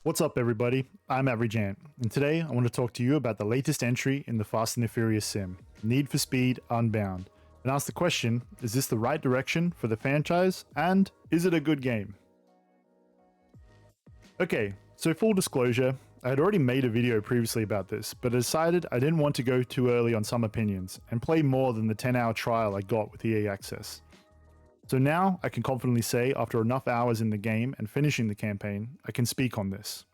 What's up, everybody? I'm Average Ant, and today I want to talk to you about the latest entry in the Fast and the Furious sim, Need for Speed Unbound, and ask the question, is this the right direction for the franchise, and is it a good game? Okay, so full disclosure, I had already made a video previously about this, but I decided I didn't want to go too early on some opinions, and play more than the 10-hour trial I got with EA Access. So now I can confidently say, after enough hours in the game and finishing the campaign, I can speak on this.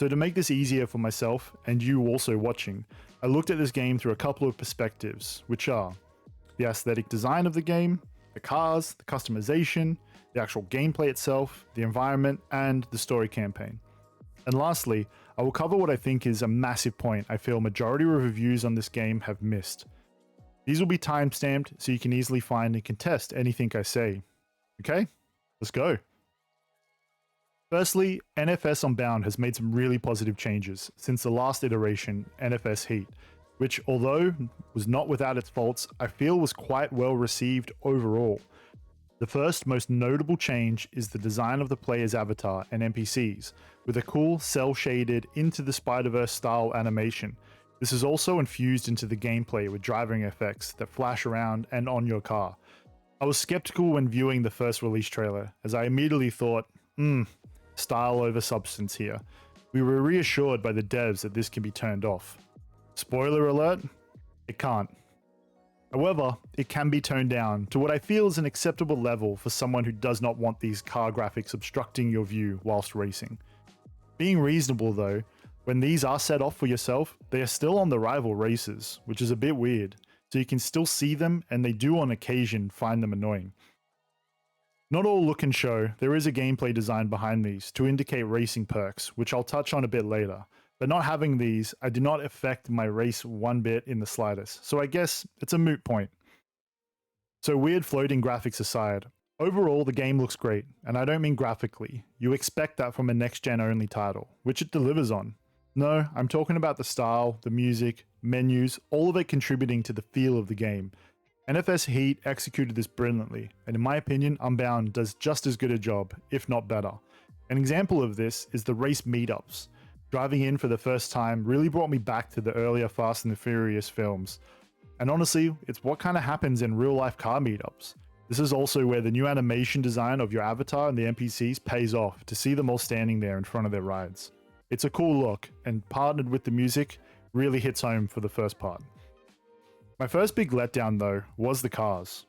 So to make this easier for myself and you also watching, I looked at this game through a couple of perspectives, which are the aesthetic design of the game, the cars, the customization, the actual gameplay itself, the environment, and the story campaign. And lastly, I will cover what I think is a massive point I feel majority of reviews on this game have missed. These will be timestamped so you can easily find and contest anything I say. Okay, let's go. Firstly, NFS Unbound has made some really positive changes since the last iteration, NFS Heat, which although was not without its faults, I feel was quite well received overall. The first most notable change is the design of the player's avatar and NPCs, with a cool cel-shaded Into the Spider-Verse style animation. This is also infused into the gameplay with driving effects that flash around and on your car. I was skeptical when viewing the first release trailer, as I immediately thought, style over substance here. We were reassured by the devs that this can be turned off. Spoiler alert, it can't. However, it can be toned down to what I feel is an acceptable level for someone who does not want these car graphics obstructing your view whilst racing. Being reasonable though, when these are set off for yourself, they are still on the rival races, which is a bit weird, so you can still see them and they do on occasion find them annoying. Not all look and show, there is a gameplay design behind these to indicate racing perks, which I'll touch on a bit later, but not having these, I do not affect my race one bit in the slightest, so I guess it's a moot point. So weird floating graphics aside, overall the game looks great, and I don't mean graphically, you expect that from a next-gen only title, which it delivers on. No, I'm talking about the style, the music, menus, all of it contributing to the feel of the game. NFS Heat executed this brilliantly, and in my opinion, Unbound does just as good a job, if not better. An example of this is the race meetups. Driving in for the first time really brought me back to the earlier Fast and the Furious films. And honestly, it's what kind of happens in real life car meetups. This is also where the new animation design of your avatar and the NPCs pays off to see them all standing there in front of their rides. It's a cool look, and partnered with the music, really hits home for the first part. My first big letdown though was the cars.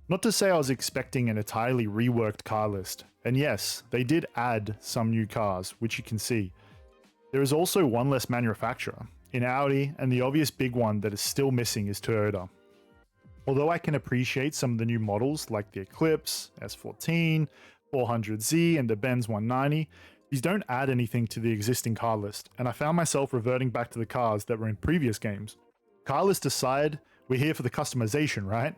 Not to say I was expecting an entirely reworked car list, and yes, they did add some new cars, which you can see. There is also one less manufacturer, in Audi, and the obvious big one that is still missing is Toyota. Although I can appreciate some of the new models like the Eclipse, S14, 400Z and the Benz 190, these don't add anything to the existing car list, and I found myself reverting back to the cars that were in previous games. Car list aside, we're here for the customization, right?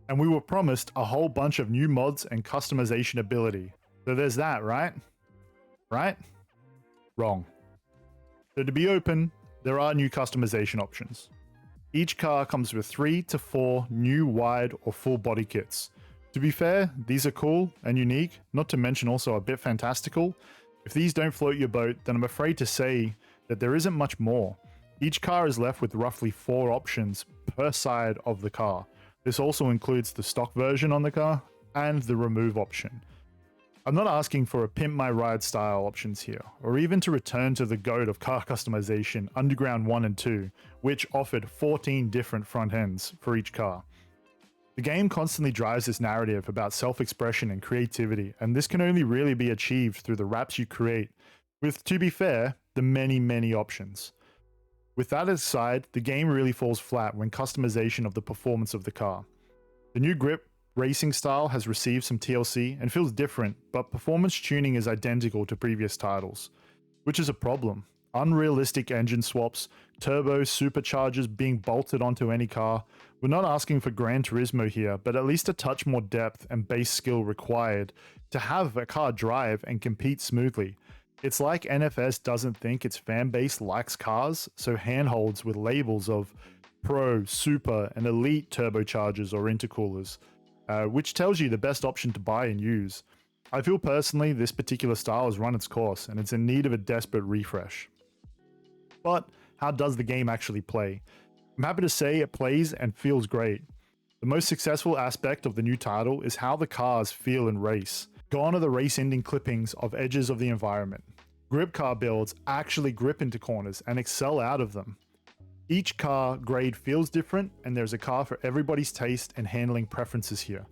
And we were promised a whole bunch of new mods and customization ability. So there's that, right? Right? Wrong. So to be open, there are new customization options. Each car comes with 3 to 4 new wide or full body kits. To be fair, these are cool and unique, not to mention also a bit fantastical. If these don't float your boat, then I'm afraid to say that there isn't much more. Each car is left with roughly 4 options per side of the car. This also includes the stock version on the car and the remove option. I'm not asking for a pimp my ride style options here, or even to return to the goat of car customization Underground 1 and 2, which offered 14 different front ends for each car. The game constantly drives this narrative about self-expression and creativity, and this can only really be achieved through the wraps you create, with, to be fair, the many options. With that aside, the game really falls flat when customization of the performance of the car. The new grip racing style has received some TLC and feels different, but performance tuning is identical to previous titles, which is a problem. Unrealistic engine swaps, turbo superchargers being bolted onto any car. We're not asking for Gran Turismo here, but at least a touch more depth and base skill required to have a car drive and compete smoothly. It's like NFS doesn't think its fan base likes cars, so handholds with labels of Pro, Super, and Elite turbochargers or intercoolers, which tells you the best option to buy and use. I feel personally this particular style has run its course and it's in need of a desperate refresh. But how does the game actually play? I'm happy to say it plays and feels great. The most successful aspect of the new title is how the cars feel in race. Gone are the race ending clippings of edges of the environment. Grip car builds actually grip into corners and excel out of them. Each car grade feels different, and there's a car for everybody's taste and handling preferences here.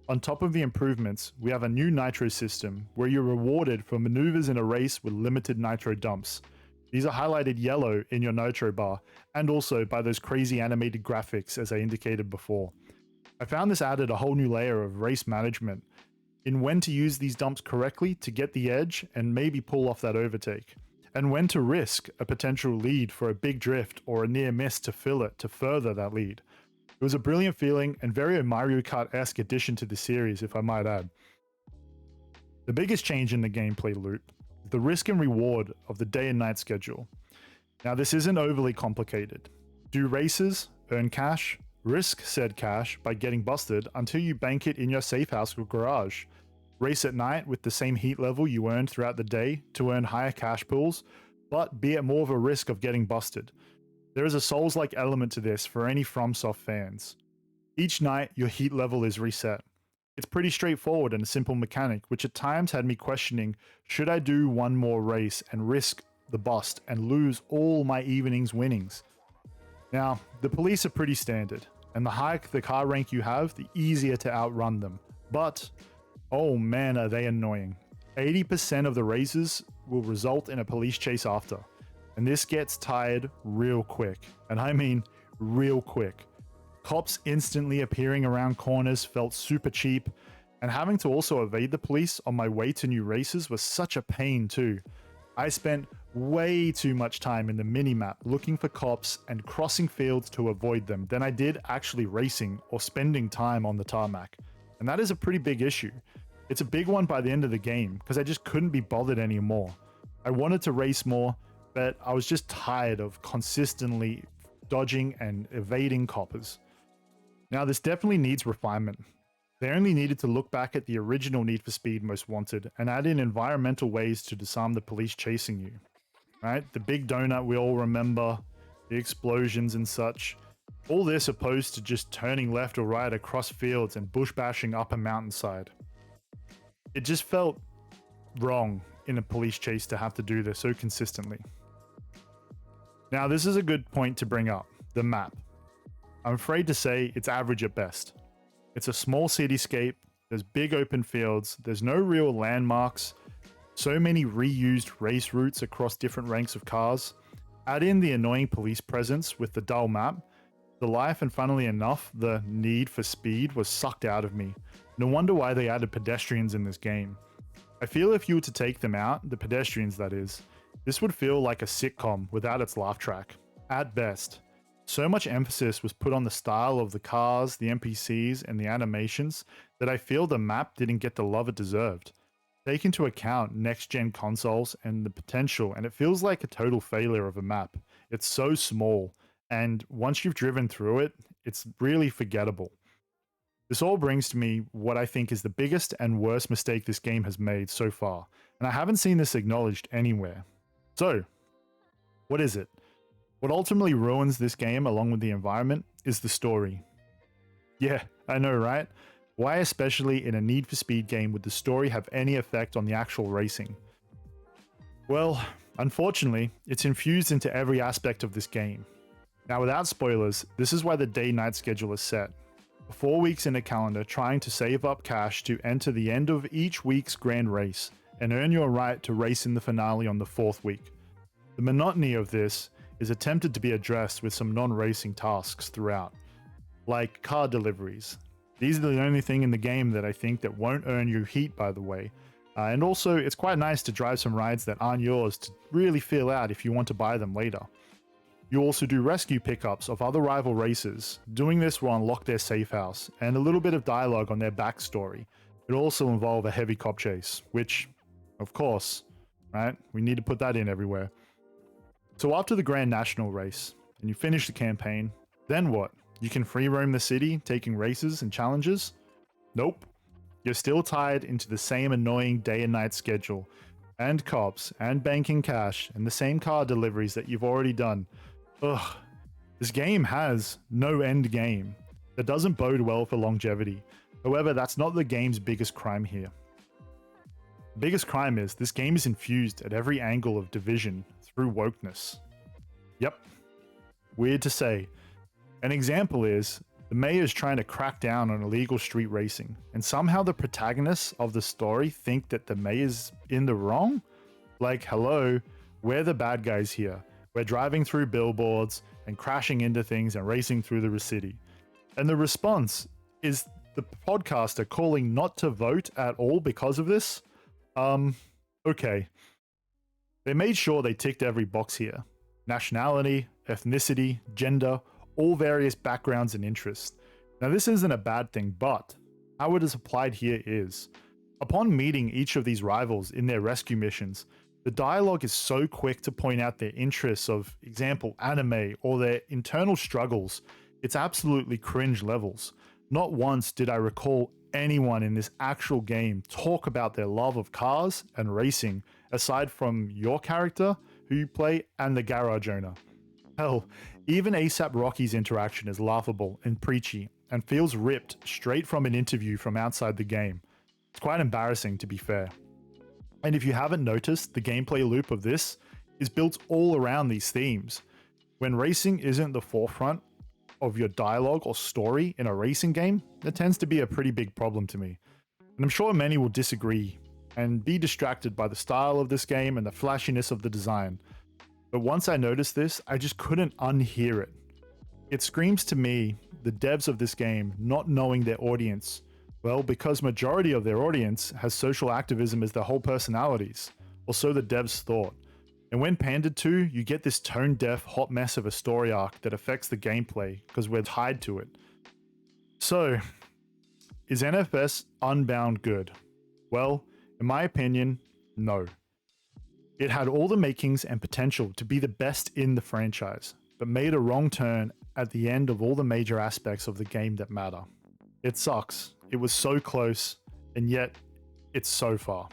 On top of the improvements, we have a new nitro system where you're rewarded for maneuvers in a race with limited nitro dumps. These are highlighted yellow in your nitro bar, and also by those crazy animated graphics as I indicated before. I found this added a whole new layer of race management in when to use these dumps correctly to get the edge and maybe pull off that overtake, and when to risk a potential lead for a big drift or a near miss to fill it to further that lead. It was a brilliant feeling and very Mario Kart-esque addition to the series, if I might add. The biggest change in the gameplay loop is the risk and reward of the day and night schedule. Now this isn't overly complicated. Do races, earn cash, risk said cash by getting busted until you bank it in your safe house or garage. Race at night with the same heat level you earned throughout the day to earn higher cash pools, but be at more of a risk of getting busted. There is a Souls-like element to this for any FromSoft fans. Each night, your heat level is reset. It's pretty straightforward and a simple mechanic, which at times had me questioning, should I do one more race and risk the bust and lose all my evening's winnings? Now, the police are pretty standard, and the higher the car rank you have, the easier to outrun them. But, oh man, are they annoying. 80% of the races will result in a police chase after. And this gets tired real quick. And I mean real quick. Cops instantly appearing around corners felt super cheap, and having to also evade the police on my way to new races was such a pain too. I spent way too much time in the minimap looking for cops and crossing fields to avoid them than I did actually racing or spending time on the tarmac. And that is a pretty big issue. It's a big one by the end of the game because I just couldn't be bothered anymore. I wanted to race more, but I was just tired of consistently dodging and evading coppers. Now this definitely needs refinement. They only needed to look back at the original Need for Speed Most Wanted and add in environmental ways to disarm the police chasing you. Right? The big donut we all remember, the explosions and such. All this opposed to just turning left or right across fields and bush bashing up a mountainside. It just felt wrong in a police chase to have to do this so consistently. Now this is a good point to bring up, the map. I'm afraid to say it's average at best. It's a small cityscape, there's big open fields, there's no real landmarks, so many reused race routes across different ranks of cars. Add in the annoying police presence with the dull map, the life and funnily enough, the need for speed was sucked out of me. No wonder why they added pedestrians in this game. I feel if you were to take them out, the pedestrians that is, this would feel like a sitcom without its laugh track, at best. So much emphasis was put on the style of the cars, the NPCs, and the animations that I feel the map didn't get the love it deserved. Take into account next-gen consoles and the potential, and it feels like a total failure of a map. It's so small, and once you've driven through it, it's really forgettable. This all brings to me what I think is the biggest and worst mistake this game has made so far, and I haven't seen this acknowledged anywhere. So, what is it? What ultimately ruins this game along with the environment is the story. Yeah, I know, right? Why especially in a Need for Speed game would the story have any effect on the actual racing? Well, unfortunately, it's infused into every aspect of this game. Now without spoilers, this is why the day-night schedule is set. 4 weeks in a calendar trying to save up cash to enter the end of each week's grand race and earn your right to race in the finale on the 4th week. The monotony of this is attempted to be addressed with some non-racing tasks throughout, like car deliveries. These are the only thing in the game that I think that won't earn you heat, by the way. And also, it's quite nice to drive some rides that aren't yours to really feel out if you want to buy them later. You also do rescue pickups of other rival racers. Doing this will unlock their safe house, and a little bit of dialogue on their backstory. It'll also involve a heavy cop chase, which, of course, right, we need to put that in everywhere. So after the Grand National race, and you finish the campaign, then what? You can free roam the city, taking races and challenges? Nope. You're still tied into the same annoying day and night schedule, and cops, and banking cash, and the same car deliveries that you've already done. Ugh. This game has no end game. That doesn't bode well for longevity. However, that's not the game's biggest crime here. The biggest crime is this game is infused at every angle of division through wokeness. Yep. Weird to say. An example is the mayor is trying to crack down on illegal street racing, and somehow the protagonists of the story think that the mayor's in the wrong? Like, hello, we're the bad guys here. We're driving through billboards and crashing into things and racing through the city. And the response is the podcaster calling not to vote at all because of this? Okay. They made sure they ticked every box here. Nationality, ethnicity, gender, all various backgrounds and interests. Now this isn't a bad thing, but how it is applied here is, upon meeting each of these rivals in their rescue missions, the dialogue is so quick to point out their interests of, example, anime or their internal struggles, it's absolutely cringe levels. Not once did I recall anyone in this actual game talk about their love of cars and racing, aside from your character, who you play, and the garage owner. Hell, even ASAP Rocky's interaction is laughable and preachy, and feels ripped straight from an interview from outside the game. It's quite embarrassing, to be fair. And if you haven't noticed, the gameplay loop of this is built all around these themes. When racing isn't the forefront of your dialogue or story in a racing game, that tends to be a pretty big problem to me. And I'm sure many will disagree and be distracted by the style of this game and the flashiness of the design. But once I noticed this, I just couldn't unhear it. It screams to me, the devs of this game not knowing their audience. Well, because majority of their audience has social activism as their whole personalities, or so the devs thought. And when pandered to, you get this tone-deaf hot mess of a story arc that affects the gameplay because we're tied to it. So, is NFS Unbound good? Well, in my opinion, no. It had all the makings and potential to be the best in the franchise, but made a wrong turn at the end of all the major aspects of the game that matter. It sucks. It was so close, and yet it's so far.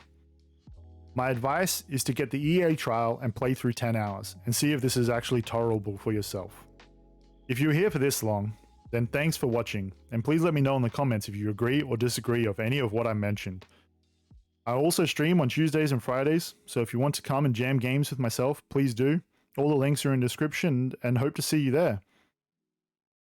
My advice is to get the EA trial and play through 10 hours and see if this is actually tolerable for yourself. If you're here for this long, then thanks for watching, and please let me know in the comments if you agree or disagree of any of what I mentioned. I also stream on Tuesdays and Fridays, so if you want to come and jam games with myself, please do. All the links are in the description, and hope to see you there.